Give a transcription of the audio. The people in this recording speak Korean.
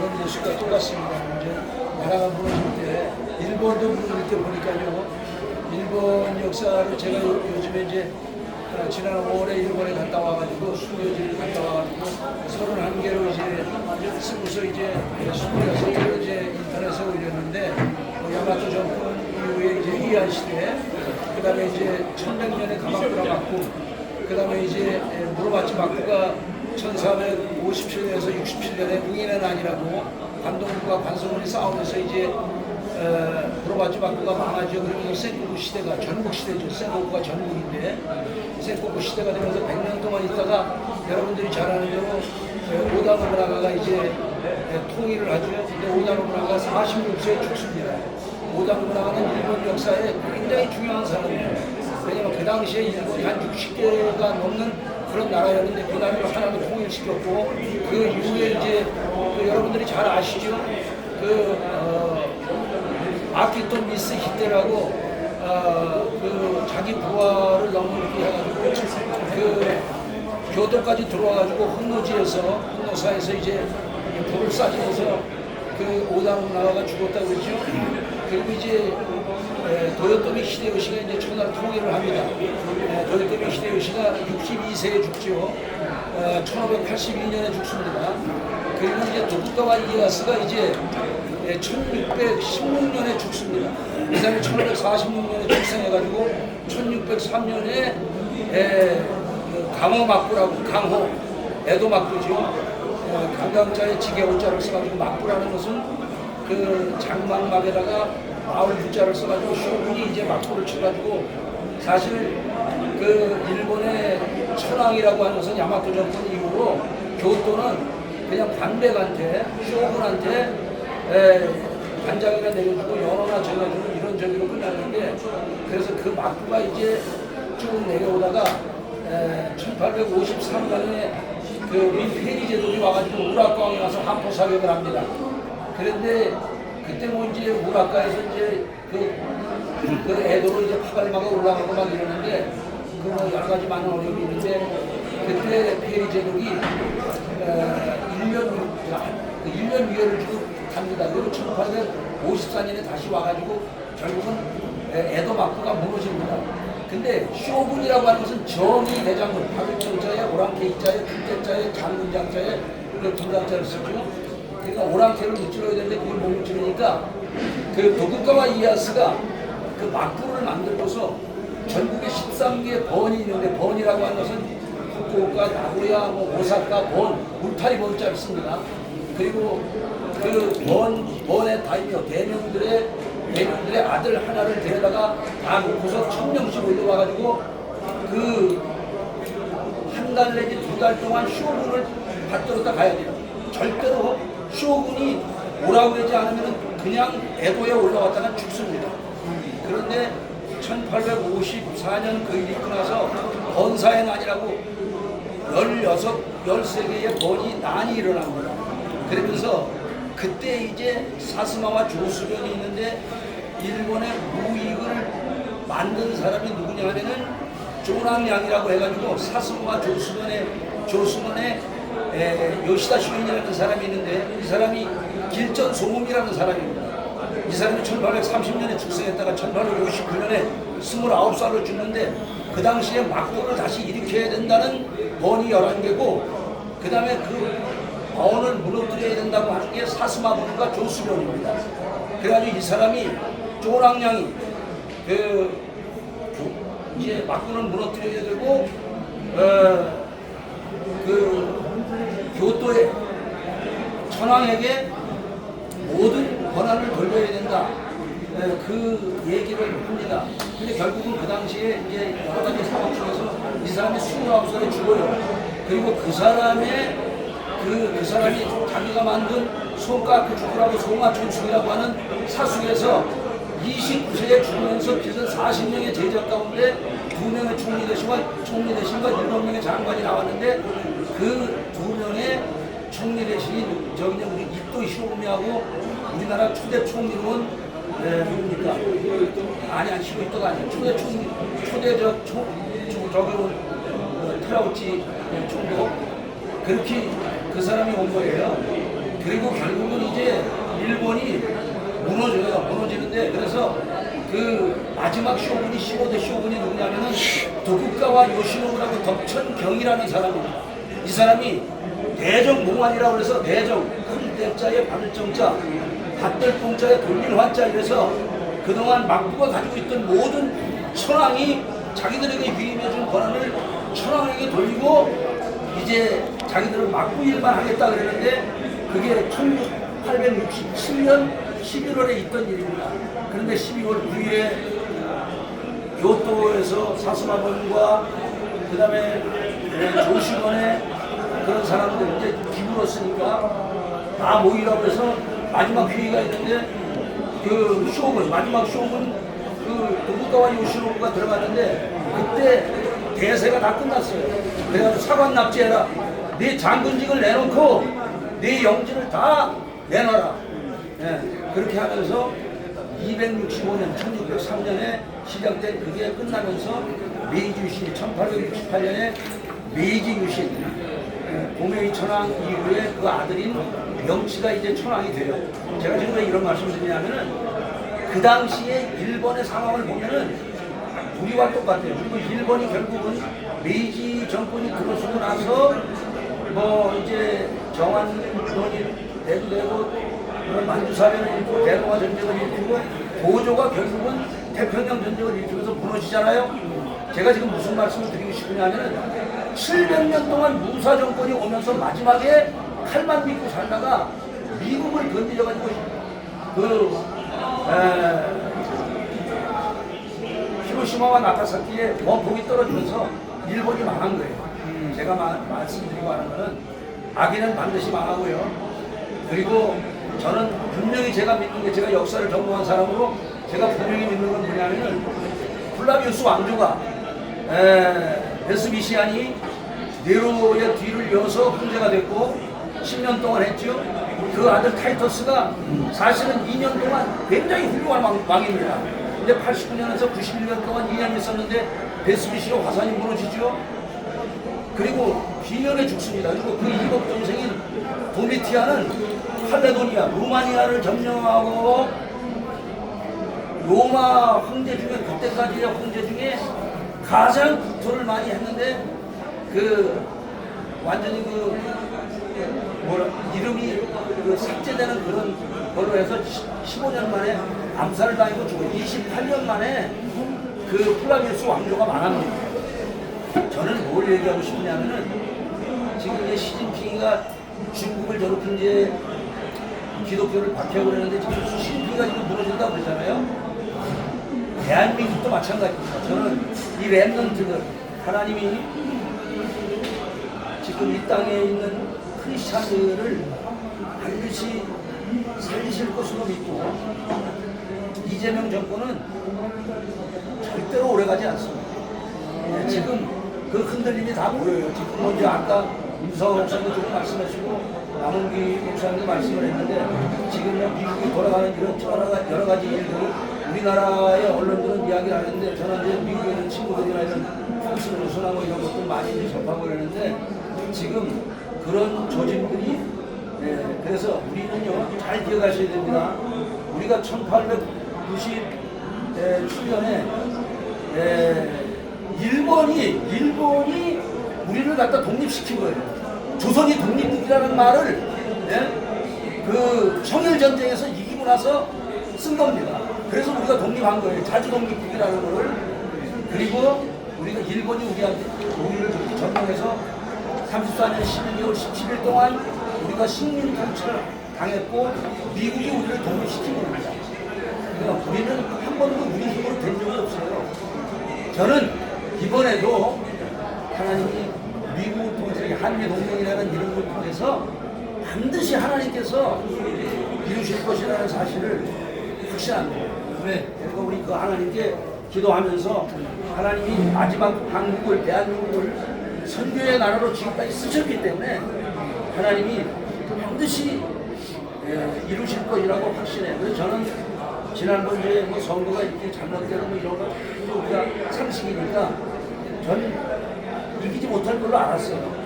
그런 모습과 똑같습니다. 이제 나라가 무너질 때, 일본도 무너질 때 보니까요, 일본 역사를 제가 요즘에 이제 지난 5월에 일본에 갔다 와가지고 수료지를 갔다 와가지고 31개로 이제 쓰고서 이제 26개로 이제 인터넷에 올렸는데 야마토 정권 이후에 이제 이한 시대, 그 다음에 이제 1100년에 가마쿠라 막부, 그 다음에 이제 무로마치 막부가 1457년에서 67년에 응인의 난이라고 관동부가 관성원이 싸우면서 이제 무로마치 막부가 망하죠. 그러면서 센고쿠 시대가 전국 시대죠. 센고쿠가 전국인데 센고쿠 시대가 되면서 100년 동안 있다가 여러분들이 잘 아는 대로 오다 노부나가가 이제 통일을 하죠. 근데 오다 노부나가가 46세에 죽습니다. 오다 노부나가는 일본 역사에 굉장히 중요한 사람이에요. 왜냐면 그 당시에 일본이 한 60개가 넘는 그런 나라였는데 그 나라를 하나로 통일시켰고 그 이후에 이제 여러분들이 잘 아시죠? 아키토 미스 히데라고 그 자기 부하를 너무 이렇게 해가지고 그 교도까지 들어와가지고 흑노사에서 이제 불을 쏴주면서 그 오다 노부나가가 죽었다고 그러죠. 그리고 이제 도요토미 히데요시가 이제 천하를 통일을 합니다. 도요토미 히데요시가 62세에 죽죠. 1582년에 죽습니다. 그리고 이제 도쿠가와 이에야스가 이제 1616년에 죽습니다. 이 사람이 1546년에 출생해가지고 1603년에 강호 막부라고, 강호, 에도 막부죠. 강강자의 지게 오자를 써가지고 막부라는 것은 그 장막막에다가 마을 부자를 써가지고 쇼군이 이제 막부를 쳐가지고 사실 그 일본의 천황이라고 하는 것은 야마토 정권 이후로 교토는 그냥 관백한테 쇼군한테 반장이나 내려주고 연호나 정해주는 이런 저기로 끝났는데 그래서 그 막부가 이제 쭉 내려오다가 1853년에 그 페리 제독이 와가지고 우라카왕에 가서 한포 사격을 합니다. 그런데 그때 뭐 이제 우라카에서 이제 그 에도로 이제 파갈마가 올라가고 막 이러는데 그 뭐 여러 가지 많은 어려움이 있는데 그때 페리 제독이 1년 위협을 주고 갑니다. 그리고 1854년에 다시 와가지고 결국은 에도 막부가 무너집니다. 근데 쇼군이라고 하는 것은 정의 대장군, 박일정자에 오랑캐이자에 금태자에 장군장자에 그 군장자를 쓰죠. 그러니까 오랑캐를 무찔러야 되는데 그걸 못 무찌르니까 그 도쿠가와 이에야스가 그 막부를 만들고서 전국에 13개의 번이 있는데 번이라고 하는 것은 후쿠오카, 나고야, 뭐 오사카, 번, 울타리 번자를 씁니다. 그리고 그 번의 다이묘 대명들의 아들 하나를 데려다가 다 놓고서 1000명씩 올려와가지고 그 한 달 내지 2달 동안 쇼군을 받들었다 가야 돼요. 절대로 쇼군이 오라고 그러지 않으면 그냥 에도에 올라왔다가 죽습니다. 그런데 1854년 그 일이 있고 나서 번사의 난이라고 13개의 번이 난이 일어납니다. 그러면서 그때 이제 사스마와 조수련이 있는데 일본의 무익을 만든 사람이 누구냐 하면은 조랑양이라고 해가지고 사스마와 조수련의 요시다 쇼인이라는 사람이 있는데 이 사람이 길전 소음이라는 사람입니다. 이 사람이 1830년에 출생했다가 1859년에 29살로 죽는데 그 당시에 막부를 다시 일으켜야 된다는 번이 11개고 그 다음에 그 번을 무너뜨려야 된다고 하는 게 사스마본과 조수련입니다. 그래가지고 이 사람이 조랑양이 이제 막부를 무너뜨려야 되고 교토의 천황에게 모든 권한을 돌려야 된다. 그 얘기를 합니다. 근데 결국은 그 당시에 이제 여러 가지 상황 중에서 이 사람이 29살에 죽어요. 그리고 그 사람이 자기가 만든 손가크 주꾸라고 송화천숙이라고 하는 사숙에서 29세에 죽으면서 기른 40명의 제자 가운데 2명의 총리 대신과 7명의 장관이 나왔는데 그 2명의 총리 대신이 우리 이토 히로부미하고 우리나라 초대 총리는 누굽니까? 아니 히로히토가 아니에요. 테라우치 총독 그렇게 그 사람이 온 거예요. 그리고 결국은 이제 일본이 무너지는데, 그래서 그 마지막 쇼군이 15대 쇼군이 누구냐면은 도쿠가와 요시노부라고 덕천경이라는 사람입니다. 이 사람이 대정몽환이라고 해서 대정 큰 대자에 받을정자 받들봉자에 돌린 환자 이래서 그동안 막부가 가지고 있던 모든 천황이 자기들에게 위임해준 권한을 천황에게 돌리고 이제 자기들은 막부 일만 하겠다 그랬는데 그게 1867년 11월에 있던 일입니다. 그런데 12월 9일에 교토에서 사스마본과 그 다음에 조시건의 그런 사람들 이제 기울었으니까 다 모이라고 해서 마지막 회의가 있는데 그 쇼군 마지막 쇼군 그 도쿠가와 요시노부가 들어갔는데 그때 대세가 다 끝났어요. 그래가지고 사관 납치해라. 네 장군직을 내놓고 네 영지를 다 내놔라. 예, 그렇게 하면서 265년 1603년에 시작된 그게 끝나면서 메이지 유신 1868년에 메이지 유신 고메이 천황 이후에 그 아들인 명치가 이제 천황이 돼요. 제가 지금 왜 이런 말씀을 드리냐면은 그 당시에 일본의 상황을 보면은 우리와 똑같아요. 그리고 일본이 결국은 메이지 정권이 들어서고 나서 뭐 이제 정한론이 대두되고 그런 만주사변을 일으키고 대동아 전쟁을 일으키고 고조가 결국은 태평양 전쟁을 일으키면서 무너지잖아요. 제가 지금 무슨 말씀을 드리고 싶으냐면은 700년 동안 무사 정권이 오면서 마지막에 칼만 믿고 살다가 미국을 건드려가지고 히로시마와 나가사키에 원폭이 떨어지면서 일본이 망한 거예요. 제가 말씀드리고 하는 거는 악인은 반드시 망하고요. 그리고 저는 분명히 제가 믿는 게 제가 역사를 전공한 사람으로 제가 분명히 믿는 건 뭐냐면은 플라비우스 왕조가 베스비시안이 네로의 뒤를 이어서 황제가 됐고 10년 동안 했죠. 그 아들 타이터스가 사실은 2년 동안 굉장히 훌륭한 왕입니다. 근데 89년에서 91년 동안 2년 있었는데 베스비시로 화산이 무너지죠. 그리고 비년에 죽습니다. 그리고 그 이복 동생인 도미티아는 칼레도니아, 루마니아를 점령하고 로마 황제 중에 그때까지의 황제 중에 가장 국토를 많이 했는데 그 완전히 이름이 삭제되는 그런 걸로 해서 15년 만에 암살을 당하고 죽고 28년 만에 그 플라비우스 왕조가 망합니다. 저는 뭘 얘기하고 싶냐면은 지금 이제 시진핑이가 중국을 저렇게 이제 기독교를 박해하고 그러는데 지금 시진핑이가 지금 무너진다고 그러잖아요. 대한민국도 마찬가지입니다. 저는 이 랩런트들 하나님이 지금 이 땅에 있는 크리스찬들을 반드시 살리실 것으로 믿고 이재명 정권은 절대로 오래가지 않습니다. 지금 그 흔들림이 다 보여요. 지금 먼저 아까 임성호 목사님도 조금 말씀하시고 남은기 목사님도 말씀을 했는데 지금 미국이 돌아가는 이런 여러 가지 일들을 우리나라의 언론들은 이야기를 하는데 저는 이제 미국에 있는 친구들이나 이런 펑스 뉴스나 이런 것들 많이 접하고 그러는데 지금 그런 조짐들이 그래서 우리는요 잘 기억하셔야 됩니다. 우리가 1897년에 일본이 우리를 갖다 독립시킨 거예요. 조선이 독립국이라는 말을 그 청일전쟁에서 이기고 나서 쓴 겁니다. 그래서 우리가 독립한 거예요. 자주 독립국이라는 거를. 그리고 우리가 일본이 우리를 그렇게 점령해서 34년 12개월 17일 동안 우리가 식민 통치를 당했고 미국이 우리를 독립시킨 겁니다. 그러니까 우리는 한 번도 우리 힘으로 된 적이 없어요. 저는 이번에도 하나님이 미국을 통해서 한미동맹이라는 이런 걸 통해서 반드시 하나님께서 이루실 것이라는 사실을 확신합니다. 왜? 그러니까 우리 그 하나님께 기도하면서 하나님이 마지막 한국을 대한민국을 선교의 나라로 지금까지 쓰셨기 때문에 하나님이 반드시 이루실 것이라고 확신해요. 그래서 저는 지난번에 뭐 선거가 이렇게 잘못되는 뭐 이런 거 우리가 상식이니까 전 이기지 못할 걸로 알았어요.